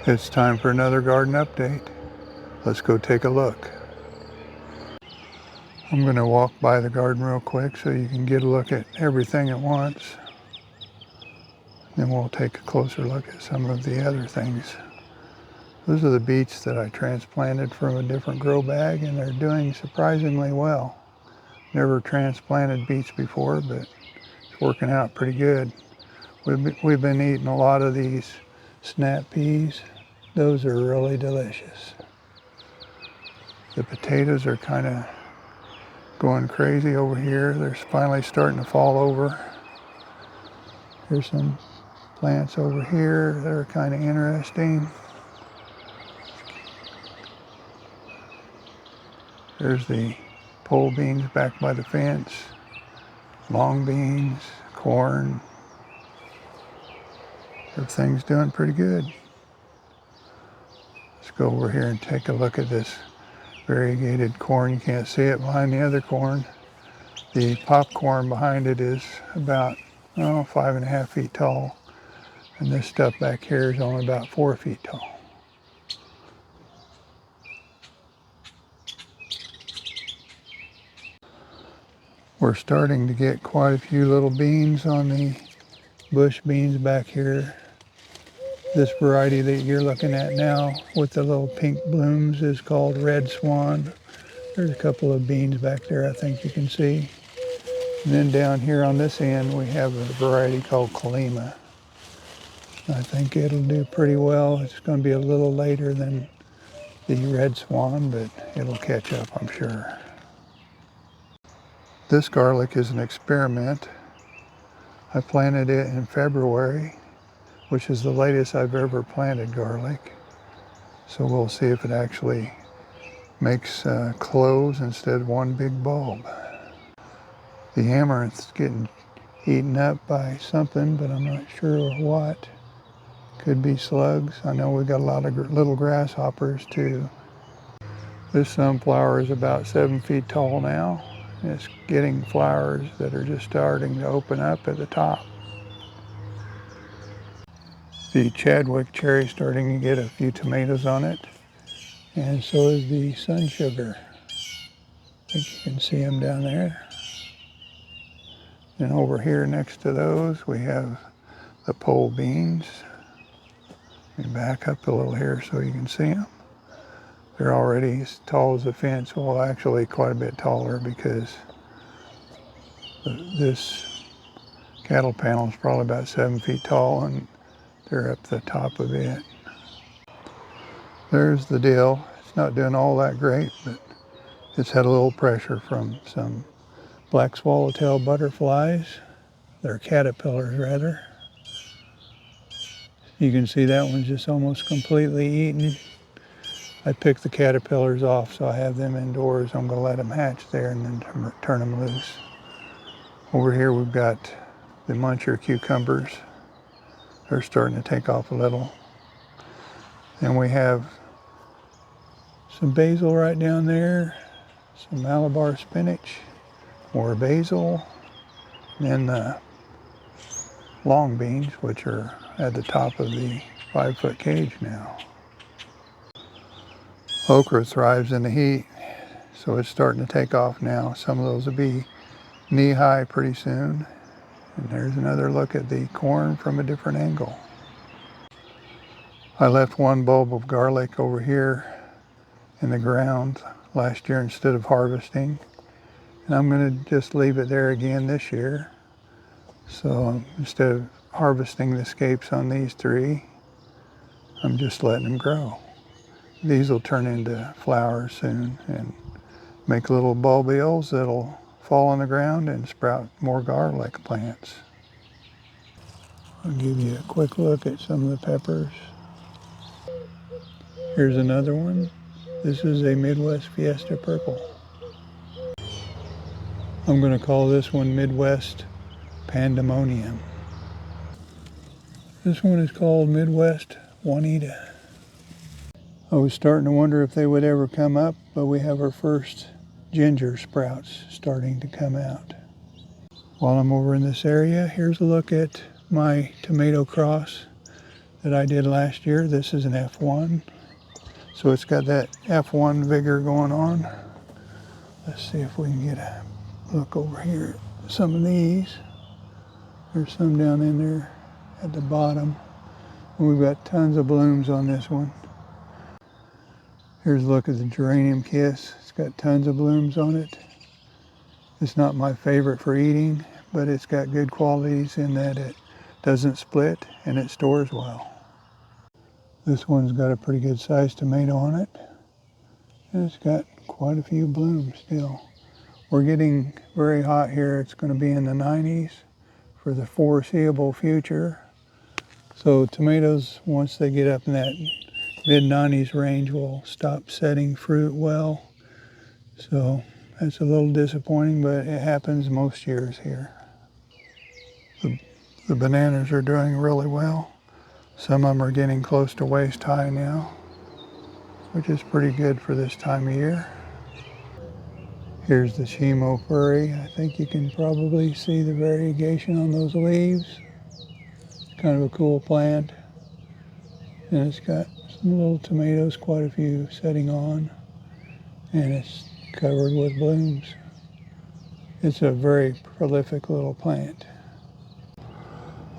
It's time for another garden update. Let's go take a look. I'm going to walk by the garden real quick so you can get a look at everything at once. Then we'll take a closer look at some of the other things. Those are the beets that I transplanted from a different grow bag, and they're doing surprisingly well. Never transplanted beets before, but it's working out pretty good. We've been eating a lot of these snap peas. Those are really delicious. The potatoes are kind of going crazy over here. They're finally starting to fall over. Here's some plants over here that are kind of interesting. There's the pole beans back by the fence, long beans, corn. Everything's doing pretty good. Let's go over here and take a look at this variegated corn. You can't see it behind the other corn. The popcorn behind it is about 5.5 feet tall. And this stuff back here is only about 4 feet tall. We're starting to get quite a few little beans on the bush beans back here. This variety that you're looking at now with the little pink blooms is called Red Swan. There's a couple of beans back there I think you can see. And then down here on this end we have a variety called Kalima. I think it'll do pretty well. It's going to be a little later than the Red Swan, but it'll catch up, I'm sure. This garlic is an experiment. I planted it in February, which is the latest I've ever planted garlic. So we'll see if it actually makes cloves instead of one big bulb. The amaranth's getting eaten up by something, but I'm not sure what. Could be slugs. I know we've got a lot of little grasshoppers too. This sunflower is about 7 feet tall now. It's getting flowers that are just starting to open up at the top. The Chadwick cherry is starting to get a few tomatoes on it, and so is the sun sugar. I think you can see them down there. And over here next to those we have the pole beans. Let me back up a little here so you can see them. They're already as tall as the fence, well actually quite a bit taller because this cattle panel is probably about 7 feet tall and they're up the top of it. There's the dill. It's not doing all that great, but it's had a little pressure from some black swallowtail butterflies. They're caterpillars rather. You can see that one's just almost completely eaten. I picked the caterpillars off, so I have them indoors. I'm going to let them hatch there and then turn them loose. Over here we've got the muncher cucumbers. They're starting to take off a little. And we have some basil right down there, some Malabar spinach, more basil, and then the long beans, which are at the top of the 5-foot cage now. Okra thrives in the heat, so it's starting to take off now. Some of those will be knee-high pretty soon. And there's another look at the corn from a different angle. I left one bulb of garlic over here in the ground last year instead of harvesting. And I'm going to just leave it there again this year. So instead of harvesting the scapes on these three, I'm just letting them grow. These will turn into flowers soon and make little bulbils that'll fall on the ground and sprout more garlic plants. I'll give you a quick look at some of the peppers. Here's another one. This is a Midwest Fiesta Purple. I'm going to call this one Midwest Pandemonium. This one is called Midwest Juanita. I was starting to wonder if they would ever come up, but we have our first ginger sprouts starting to come out. While I'm over in this area, here's a look at my tomato cross that I did last year. This is an F1. So it's got that F1 vigor going on. Let's see if we can get a look over here at some of these. There's some down in there at the bottom. We've got tons of blooms on this one. Here's a look at the geranium kiss. It's got tons of blooms on it. It's not my favorite for eating, but it's got good qualities in that it doesn't split and it stores well. This one's got a pretty good sized tomato on it. And it's got quite a few blooms still. We're getting very hot here. It's going to be in the 90s for the foreseeable future. So tomatoes, once they get up in that mid-90s range, will stop setting fruit well. So that's a little disappointing, but it happens most years here. The bananas are doing really well. Some of them are getting close to waist high now, which is pretty good for this time of year. Here's the Shimo furry. I think you can probably see the variegation on those leaves. It's kind of a cool plant. And it's got some little tomatoes, quite a few setting on, and it's covered with blooms. It's a very prolific little plant.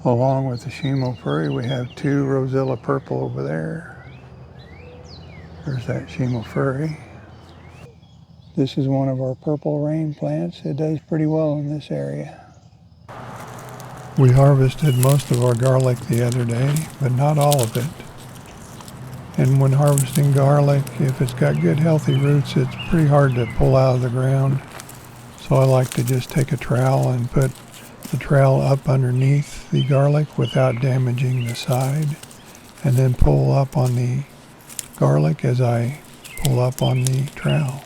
Along with the Shimo furry, we have two Rosella purple over there. There's that Shimo furry. This is one of our purple rain plants. It does pretty well in this area. We harvested most of our garlic the other day, but not all of it. And when harvesting garlic, if it's got good healthy roots, it's pretty hard to pull out of the ground. So I like to just take a trowel and put the trowel up underneath the garlic without damaging the side, and then pull up on the garlic as I pull up on the trowel.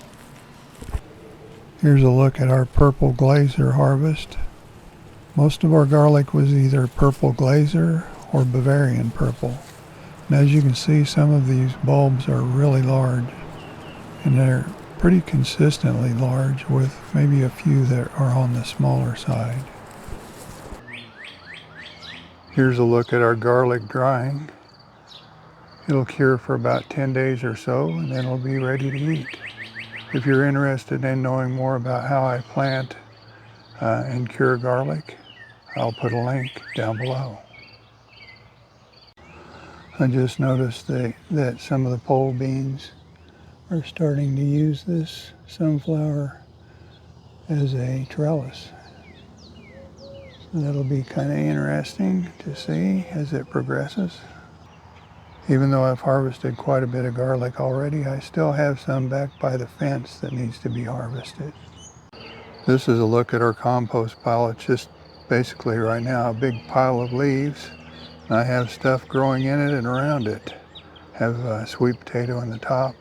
Here's a look at our purple glazer harvest. Most of our garlic was either purple glazer or Bavarian purple. And as you can see, some of these bulbs are really large, and they're pretty consistently large, with maybe a few that are on the smaller side. Here's a look at our garlic drying. It'll cure for about 10 days or so, and then it'll be ready to eat. If you're interested in knowing more about how I plant and cure garlic, I'll put a link down below. I just noticed that some of the pole beans are starting to use this sunflower as a trellis. So that'll be kind of interesting to see as it progresses. Even though I've harvested quite a bit of garlic already, I still have some back by the fence that needs to be harvested. This is a look at our compost pile. It's just basically right now a big pile of leaves. And I have stuff growing in it and around it. Have a sweet potato in the top,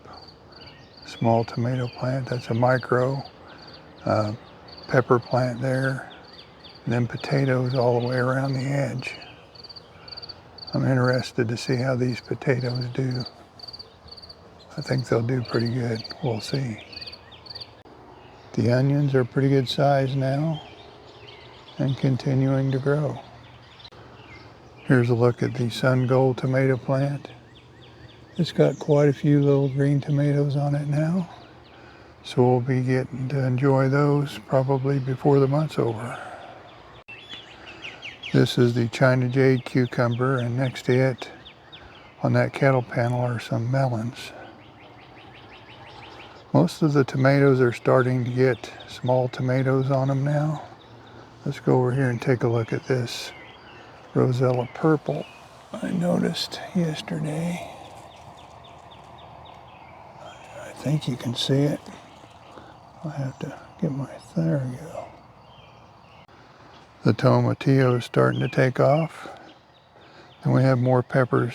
small tomato plant, that's a micro, pepper plant there, and then potatoes all the way around the edge. I'm interested to see how these potatoes do. I think they'll do pretty good. We'll see. The onions are pretty good size now and continuing to grow. Here's a look at the sun gold tomato plant. It's got quite a few little green tomatoes on it now, so we'll be getting to enjoy those probably before the month's over. This is the China Jade cucumber, and next to it on that kettle panel are some melons. Most of the tomatoes are starting to get small tomatoes on them now. Let's go over here and take a look at this Rosella purple I noticed yesterday. I think you can see it. I'll have to get my, there we go. The tomatillo is starting to take off. And we have more peppers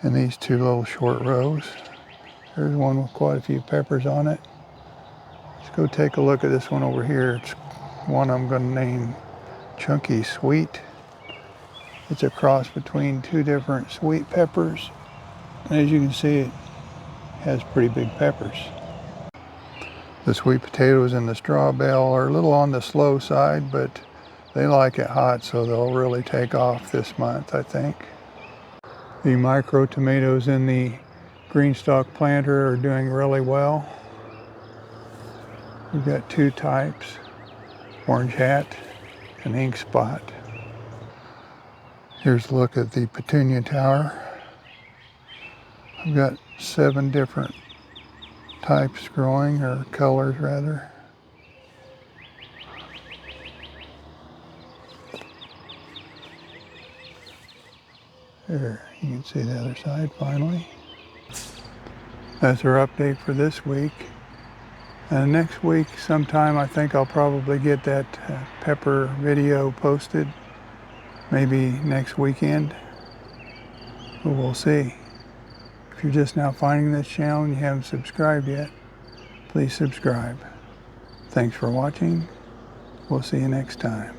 in these two little short rows. There's one with quite a few peppers on it. Let's go take a look at this one over here. It's one I'm going to name Chunky Sweet. It's a cross between two different sweet peppers. And as you can see, it has pretty big peppers. The sweet potatoes and the straw bale are a little on the slow side, but they like it hot, so they'll really take off this month, I think. The micro tomatoes in the green stalk planter are doing really well. We've got two types, orange hat and ink spot. Here's a look at the petunia tower. I've got 7 different types growing, or colors rather. There, you can see the other side finally. That's our update for this week. And next week sometime I think I'll probably get that pepper video posted. Maybe next weekend. But we'll see. If you're just now finding this channel and you haven't subscribed yet, please subscribe. Thanks for watching. We'll see you next time.